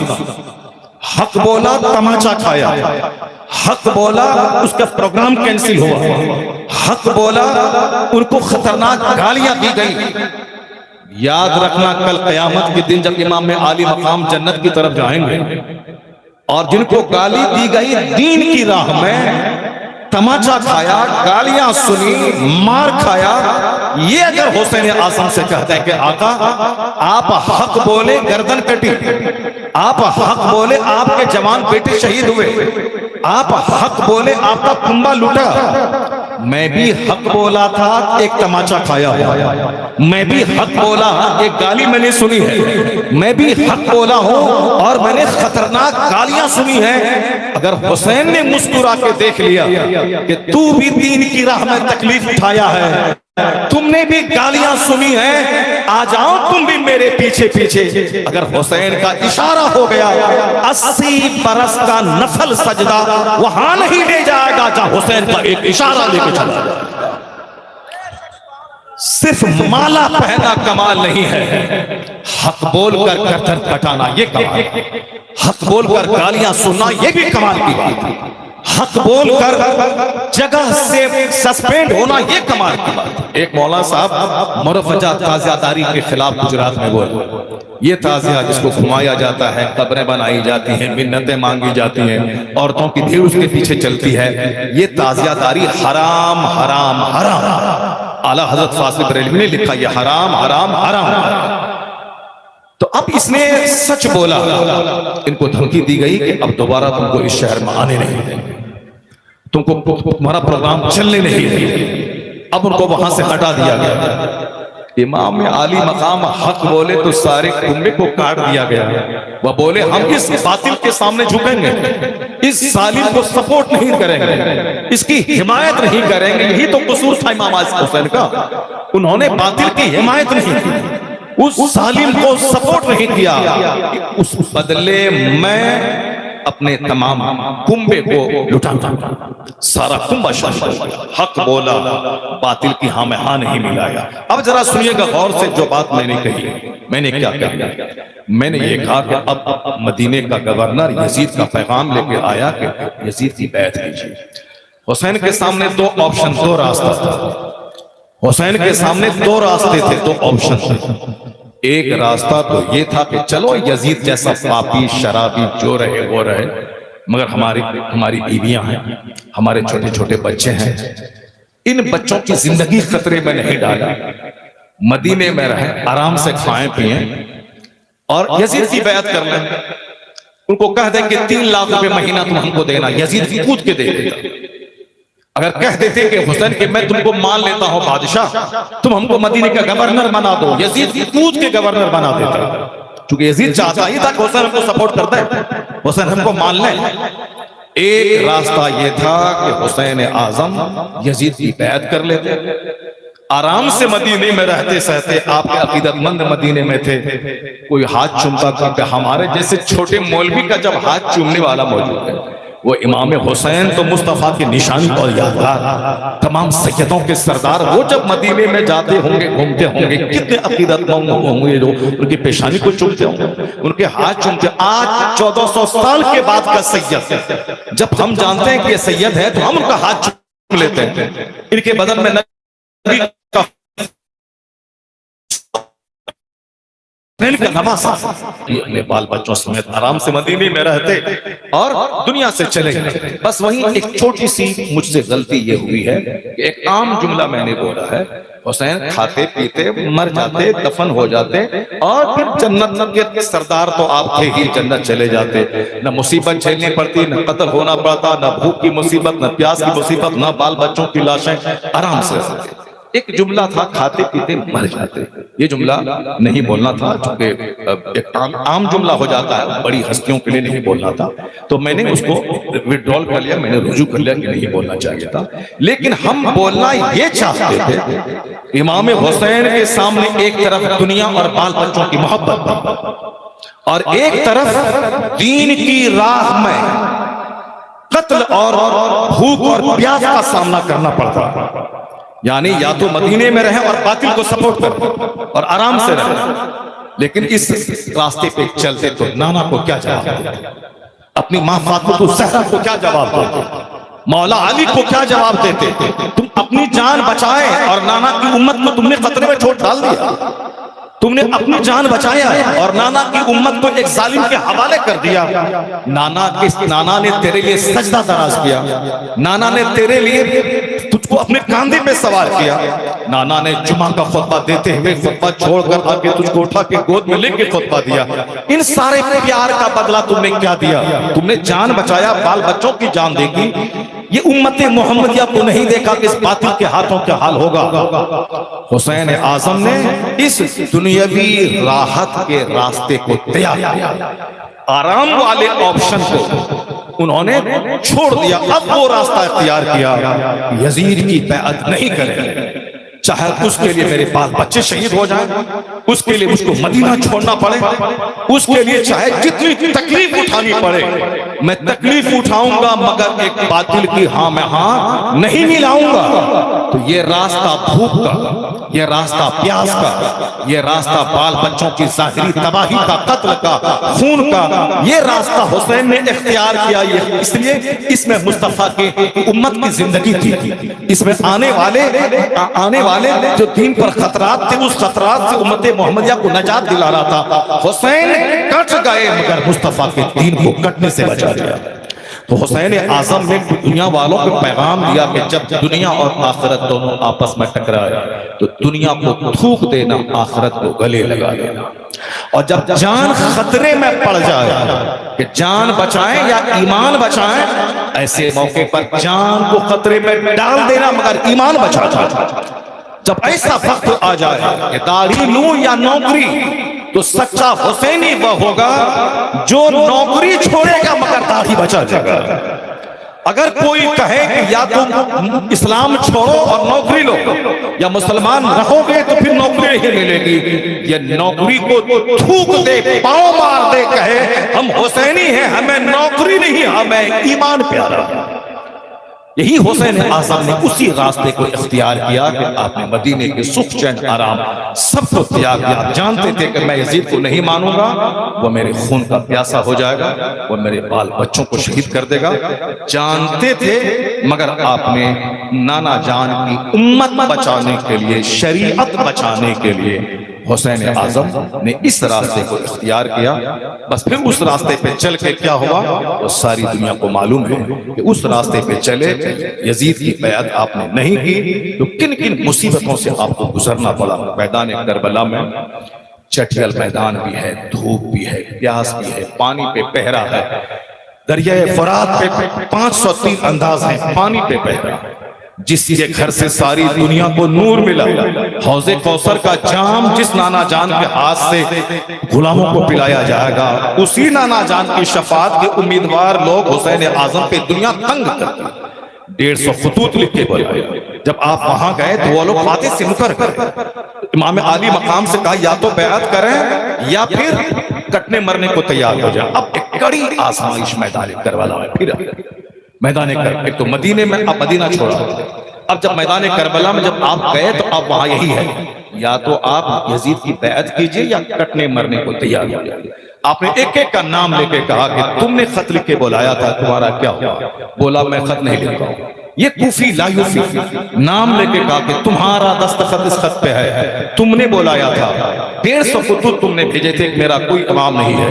حق بولا تماچا کھایا، حق بولا اس کا پروگرام کینسل ہوا، حق بولا ان کو خطرناک گالیاں دی گئی، یاد رکھنا کل قیامت کے دن جب امام عالی مقام جنت کی طرف جائیں گے اور جن کو گالی دی گئی دین کی راہ میں، تماچا کھایا، گالیاں سنی، مار کھایا، یہ اگر حسین اعظم سے کہتے ہیں کہ آقا آپ حق بولے گردن کٹی، آپ حق بولے آپ کے جوان بیٹے شہید ہوئے، آپ حق بولے آپ کا کنبہ لوٹا، میں بھی حق بولا تھا ایک تماچا کھایا ہوا، میں بھی حق بولا ایک گالی میں نے سنی ہے، میں بھی حق بولا ہوں اور میں نے خطرناک گالیاں سنی ہیں. اگر حسین نے مسکرا کے دیکھ لیا کہ تو بھی دین کی راہ میں تکلیف اٹھایا ہے، تم نے بھی گالیاں سنی ہیں، آ جاؤ تم بھی میرے پیچھے پیچھے. اگر حسین کا اشارہ ہو گیا 80 برس کا نفل سجدہ وہاں نہیں لے جائے گا جہاں حسین کا ایک اشارہ لے کے چلا جائے گا. صرف مالا پہنا کمال نہیں ہے، حق بول کر گردن کٹانا یہ کمال ہے، حق بول کر گالیاں سننا یہ بھی کمال کی بات ہے، حق بول کر جگہ سے سسپینڈ ہونا یہ کمال کی بات ہے. ایک مولانا صاحب مرفجہ تازیہ داری کے خلاف گجرات میں بولے، یہ تازیہ جس کو گھمایا جاتا ہے، قبریں بنائی جاتی ہیں، منتیں مانگی جاتی ہیں، عورتوں کی بھیڑ اس کے پیچھے چلتی ہے، یہ تازیہ داری حرام حرام حرام. اعلیٰ حضرت فاضل بریلوی نے لکھا یہ حرام حرام حرام. تو اب اس نے سچ بولا، ان کو دھمکی دی گئی کہ اب دوبارہ تم کو اس شہر میں آنے نہیں دیں گے، تم کو تمہارا پروگرام چلنے نہیں دیں گے۔ اب ان کو وہاں سے ہٹا دیا گیا۔ امام عالی مقام حق بولے تو سارے کنبے کو کاٹ دیا گیا۔ وہ بولے ہم اس باطل کے سامنے جھکیں گے، اس ظالم کو سپورٹ نہیں کریں گے، اس کی حمایت نہیں کریں گے۔ یہی تو قصور تھا امام حسین کا، انہوں نے باطل کی حمایت نہیں کی، اس ظالم کو سپورٹ نہیں کیا۔ اس بدلے میں اپنے تمام کنبے کو لٹاتا، سارا کنبہ شامل، حق بولا، باطل کی ہاں میں ہاں نہیں ملایا۔ اب ذرا سنیے گا غور سے جو بات میں نے کہی۔ میں نے کیا کہا؟ میں نے یہ کہا کہ اب مدینے کا گورنر یزید کا پیغام لے کے آیا کہ یزید کی بیعت کیجیے۔ حسین کے سامنے دو آپشن، دو راستہ تھا۔ حسین کے سامنے دو راستے تھے، دو آپشن تھے۔ ایک راستہ تو یہ تھا کہ چلو یزید جیسا پاپی شرابی جو رہے وہ رہے، مگر ہماری بیویاں ہیں، ہمارے چھوٹے چھوٹے بچے ہیں، ان بچوں کی زندگی خطرے میں نہیں ڈالا، مدینے میں رہیں، آرام سے کھائیں پئیں اور یزید کی بیعت کر لیں۔ ان کو کہہ دیں کہ 3 لاکھ روپے مہینہ تم ہم کو دینا، یزید کود کے دے دیتا۔ اگر کہہ دیتے کہ حسین کہ میں تم کو مان لیتا ہوں بادشاہ، تم ہم کو مدینے کا گورنر بنا دو، یزید کود کے گورنر بنا دیتا، چونکہ یزید چاہتا ہی تھا کہ حسین ہم کو سپورٹ کرتا ہے، حسین ہم کو مان لیں۔ ایک راستہ یہ تھا کہ حسین اعظم یزید کی بیعت کر لیتے، آرام سے مدینے میں رہتے سہتے۔ آپ کے عقیدت مند مدینے میں تھے، کوئی ہاتھ چومتا تھا، ہمارے جیسے چھوٹے مولوی کا جب ہاتھ چومنے والا موجود ہے، وہ امام حسین تو مصطفیٰ کی نشانی اور یادگار، تمام سیدوں کے سردار، وہ جب مدینے میں جاتے ہوں گے، گھومتے ہوں گے، کتنے عقیدت مند ہوں گے جو ان کی پیشانی کو چومتے ہوں گے، ان کے ہاتھ چومتے۔ آج 1400 سال کے بعد کا سید، جب ہم جانتے ہیں کہ یہ سید ہے تو ہم ان کا ہاتھ چوم لیتے ہیں، ان کے بدن میں نبی کا یہ اپنے بال بچوں سمیت آرام سے مدینے میں رہتے اور دنیا سے چلے گئے۔ بس وہیں ایک چھوٹی سی مجھ سے غلطی یہ ہوئی ہے کہ ایک عام جملہ میں نے بولا ہے، حسین کھاتے پیتے مر جاتے، دفن ہو جاتے اور پھر جنت کے سردار تو آپ تھے ہی، جنت چلے جاتے، نہ مصیبت جھیلنی پڑتی، نہ قتل ہونا پڑتا، نہ بھوک کی مصیبت، نہ پیاس کی مصیبت، نہ بال بچوں کی لاشیں، آرام سے رہتے۔ ایک جملہ تھا کھاتے پیتے مر جاتے، یہ جملہ نہیں بولنا تھا، چونکہ ایک عام جملہ ہو جاتا ہے، بڑی ہستیوں کے لیے نہیں بولنا تھا، تو میں نے اس کو وڈرال کر لیا، میں نے رجوع کر لیا کہ نہیں بولنا چاہیے تھا۔ لیکن ہم بولنا یہ چاہتے تھے، امام حسین کے سامنے ایک طرف دنیا اور بال بچوں کی محبت اور ایک طرف دین کی راہ میں قتل اور بھوک اور پیاس کا سامنا کرنا پڑتا، یعنی یا تو مدینے میں رہیں اور باطل کو سپورٹ کریں اور آرام سے رہیں۔ لیکن اس راستے پہ چلتے تو نانا کو کیا جواب دیتے، اپنی ماں فاطمہ الزہرا کو کیا جواب دیتے، مولا علی کو کیا جواب دیتے؟ تم اپنی جان بچائے اور نانا کی امت کو تم نے خطرے میں چھوڑ ڈال دیا، تم نے اپنی جان بچایا اور نانا کی امت کو ایک ظالم کے حوالے کر دیا۔ نانا نے تیرے لیے سجدہ دراز کیا، نانا نے تیرے لیے تجھ کو اپنے کاندھے پہ سوار کیا، نانا نے جمعہ کا خطبہ دیتے ہوئے خطبہ چھوڑ کر آ کے تجھ کو اٹھا کے گود میں لے کے خطبہ دیا۔ ان سارے پیار کا بدلہ تم نے کیا دیا؟ تم نے جان بچایا، بال بچوں کی جان دے گی۔ یہ امت محمدیہ کو نہیں دیکھا کہ اس باطل کے ہاتھوں کیا حال ہوگا۔ حسین اعظم نے اس دنیاوی راحت کے راستے کو تیار کیا، آرام والے آپشن کو انہوں نے چھوڑ دیا، اب وہ راستہ اختیار کیا، یزید کی بیعت نہیں کریں، چاہے اس کے لیے میرے بال بچے شہید ہو جائیں، اس کے لیے مجھ کو مدینہ چھوڑنا پڑے، اس کے لیے چاہے جتنی تکلیف اٹھانی پڑے میں تکلیف اٹھاؤں گا، مگر ایک باطل کی ہاں میں ہاں نہیں ملاؤں گا۔ تو یہ راستہ بھوک کا، یہ راستہ پیاس کا، یہ راستہ بال بچوں کی ظاہری تباہی کا، قتل کا، خون کا، یہ راستہ حسین نے اختیار کیا۔ یہ اس لیے اس میں مصطفیٰ کی امت کی زندگی تھی، اس میں آنے والے جو دین پر خطرات تھے، اس خطرات سے امت محمدیہ کو نجات دلا رہا تھا۔ حسین کٹ گئے مگر مصطفیٰ کے دین کو کٹنے سے بچا لیا۔ تو حسین اعظم نے دنیا والوں کو پیغام دیا کہ جب دنیا اور آخرت دونوں آپس میں ٹکرائے تو دنیا کو تھوک دینا، آخرت کو گلے لگا لینا۔ اور جب جان خطرے میں پڑ جائے کہ جان بچائیں یا ایمان بچائیں، ایسے موقع پر جان کو خطرے میں ڈال دینا مگر ایمان بچا جائے۔ جب ایسا وقت آ جائے کہ داڑھی لوں یا نوکری، تو سچا حسینی وہ ہوگا جو نوکری چھوڑے گا مگر داڑھی بچا جائے گا۔ اگر کوئی کہے کہ یا تم اسلام چھوڑو اور نوکری لو یا مسلمان رہو گے تو پھر نوکری نہیں ملے گی، یہ نوکری کو تھوک دے، پاؤں مار دے، کہے ہم حسینی ہیں، ہمیں نوکری نہیں، ہمیں ایمان پیارا۔ یہی حسین اعظم نے اسی راستے کو اختیار کیا کہ آپ نے مدینے کے سکھ چین آرام سب کو تیاگ دیا۔ جانتے تھے کہ میں یزید کو نہیں مانوں گا، وہ میرے خون کا پیاسا ہو جائے گا، وہ میرے بال بچوں کو شہید کر دے گا۔ جانتے تھے مگر آپ نے نانا جان کی امت بچانے کے لیے، شریعت بچانے کے لیے حسین اعظم نے اس راستے کو اختیار کیا۔ بس پھر اس راستے پہ چل کے کیا ہوا وہ ساری دنیا کو معلوم ہے کہ اس راستے پہ چلے، یزید کی بیعت آپ نے نہیں کی تو کن کن مصیبتوں سے آپ کو گزرنا پڑا۔ میدان کربلا میں چٹیل میدان بھی ہے، دھوپ بھی ہے، پیاس بھی ہے، پانی پہ پہرا ہے، دریائے فرات پہ 503 انداز ہیں، پانی پہ پہرا۔ جس کے گھر سے ساری دنیا کو نور ملا، حوض کوثر کا جام جس نانا جان کے ہاتھ سے غلاموں کو پلایا جائے گا، اسی نانا جان کی شفاعت کے امیدوار لوگ حسین اعظم پہ دنیا تنگ کرتی۔ 150 خطوط لکھ کے بلائے۔ جب آپ وہاں گئے تو وہ لوگ فاتح سے مکر گئے۔ امام عالی مقام سے کہا یا تو بیعت کریں یا پھر کٹنے مرنے کو تیار ہو جائے۔ اب ایک کڑی آزمائش میدان کربلا میں پھر میدان کربلا، ایک تو مدینے میں، اب مدینہ چھوڑا۔ اب جب میدان کربلا میں جب آپ گئے تو اب وہاں یہی ہے، یا تو آپ یزید کی بیعت کیجئے یا کٹنے مرنے کو تیار ہو جائے۔ آپ نے ایک ایک کا نام لے کے کہا کہ تم نے خط لکھ کے بلایا تھا، تمہارا کیا ہوا؟ بولا میں خط نہیں لکھتا ہوں۔ یہ کوفی لا یوفی، نام لے کے کہا کہ تمہارا دستخط اس خط پہ ہے، تم نے بلایا تھا، 150 خطوط تم نے بھیجے تھے، میرا کوئی امام نہیں ہے،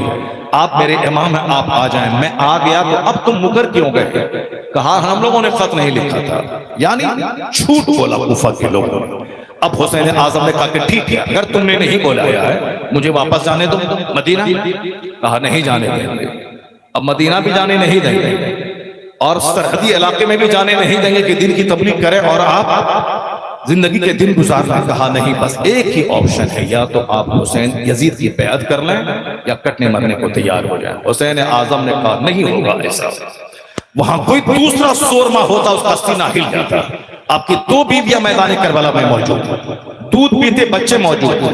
آپ میرے امام ہیں، آپ آ جائیں۔ میں آ گیا تو اب تم مکر کیوں گئے؟ کہا ہم لوگوں نے خط نہیں لکھا تھا، یعنی جھوٹ بولا کوفہ کے لوگوں نے۔ اب حسین اعظم نے کہا کہ ٹھیک ہے، اگر تم نے نہیں بولایا ہے مجھے واپس جانے دو مدینہ۔ کہا نہیں جانے دیں گے، اب مدینہ بھی جانے نہیں دیں گے اور سرحدی علاقے میں بھی جانے نہیں دیں گے کہ دین کی تبلیغ کرے اور آپ زندگی کے دن گزار لیں۔ کہا نہیں، بس ایک ہی آپشن ہے، یا تو آپ حسین یزید کی بیعت کر لیں یا کٹنے مرنے کو تیار ہو جائیں۔ حسین اعظم نے کہا نہیں ہوگا ایسا۔ وہاں کوئی دوسرا سورما ہوتا اس کا سینہ ہل جاتا۔ آپ کی 2 بیویاں میدان کربلا میں موجود ہیں، دودھ پیتے بچے موجود ہیں،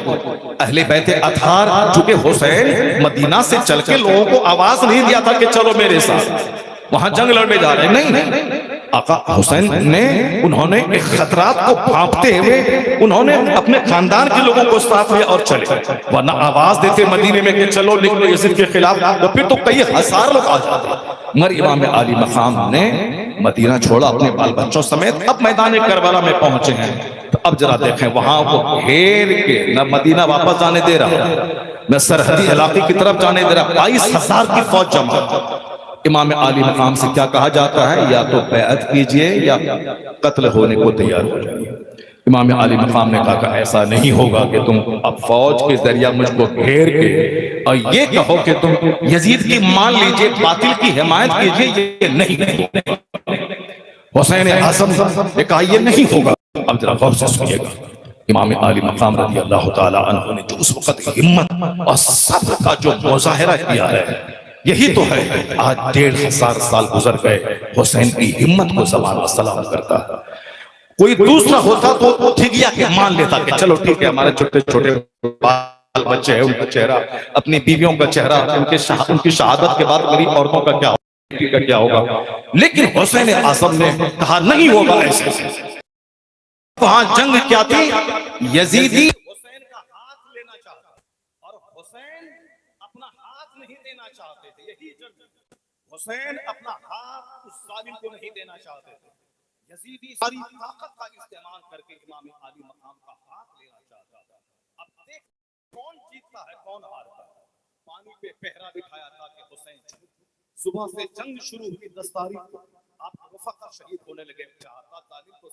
اہل بیت اطہار، چونکہ حسین مدینہ سے چل کے لوگوں کو آواز نہیں دیا تھا کہ چلو میرے ساتھ وہاں جنگ لڑنے جا رہے ہیں، نہیں، آقا حسین نے انہوں نے خطرات کو بھانپتے ہوئے انہوں نے اپنے خاندان کے لوگوں کو ساتھ لیا اور چلے، ورنہ آواز دیتے مدینے میں کہ چلو لکھ لو یزید کے خلاف تو پھر تو کئی ہزار لوگ آ جاتے۔ مگر امام عالی مقام نے مدینہ چھوڑا اپنے بال بچوں سمیت، اب میدان کربلا میں پہنچے ہیں۔ تو اب ذرا دیکھیں وہاں وہ گھیر کے نہ مدینہ واپس جانے دے رہا نہ سرحدی علاقے کی طرف جانے دے رہا، 22,000 کی فوج جمع۔ امام عالی مقام سے کیا کہا جاتا ہے؟ یا تو بیعت کیجئے یا قتل ہونے کو تیار ہو جائیے۔ امام عالی مقام نے کہا کہ ایسا نہیں ہوگا کہ تم اب فوج کے ذریعہ مجھ کو گھیر کے اور یہ کہو کہ تم یزید کی مان لیجئے، باطل کی حمایت کیجئے، یہ نہیں۔ حسین اعظم نے کہا یہ نہیں ہوگا۔ اب ذرا غور سے سنیے گا، امام عالی مقام رضی اللہ تعالیٰ عنہ نے جو اس وقت ہمت اور صبر کا جو مظاہرہ کیا ہے، یہی تو ہے آج 1,500 سال گزر گئے حسین کی ہمت کو زبان و سلام کرتا ہے۔ کوئی دوسرا ہوتا تو ٹھیک ہے کہ مان لیتا کہ چلو ٹھیک ہے، ہمارے چھوٹے چھوٹے بال بچے ہیں، ان کا چہرہ، اپنی بیویوں کا چہرہ، ان کی شہادت کے بعد میری عورتوں کا کیا ہوگا۔ لیکن حسین اعظم نے کہا نہیں ہوگا ایسے۔ وہاں جنگ کیا تھی؟ یزیدی حسین کا ہاتھ لینا چاہتا اور حسین اپنا ہاتھ نہیں دینا چاہتے تھے۔ یہی جنگ، حسین اپنا ہاتھ اس ظالم کو نہیں دینا چاہتے تھے، یزیدی ساری طاقت کا استعمال کر کے امام عالی مقام کا ہاتھ لینا چاہتا تھا۔ اب دیکھ کون جیتتا ہے کون ہارتا ہے۔ پانی پہ پہرا بٹھایا تھا کہ حسین صبح سے جنگ شروع ہوئی 10 تاریخ کو، آپ کو فقط شہید ہونے لگے، چاہتا ظالم کو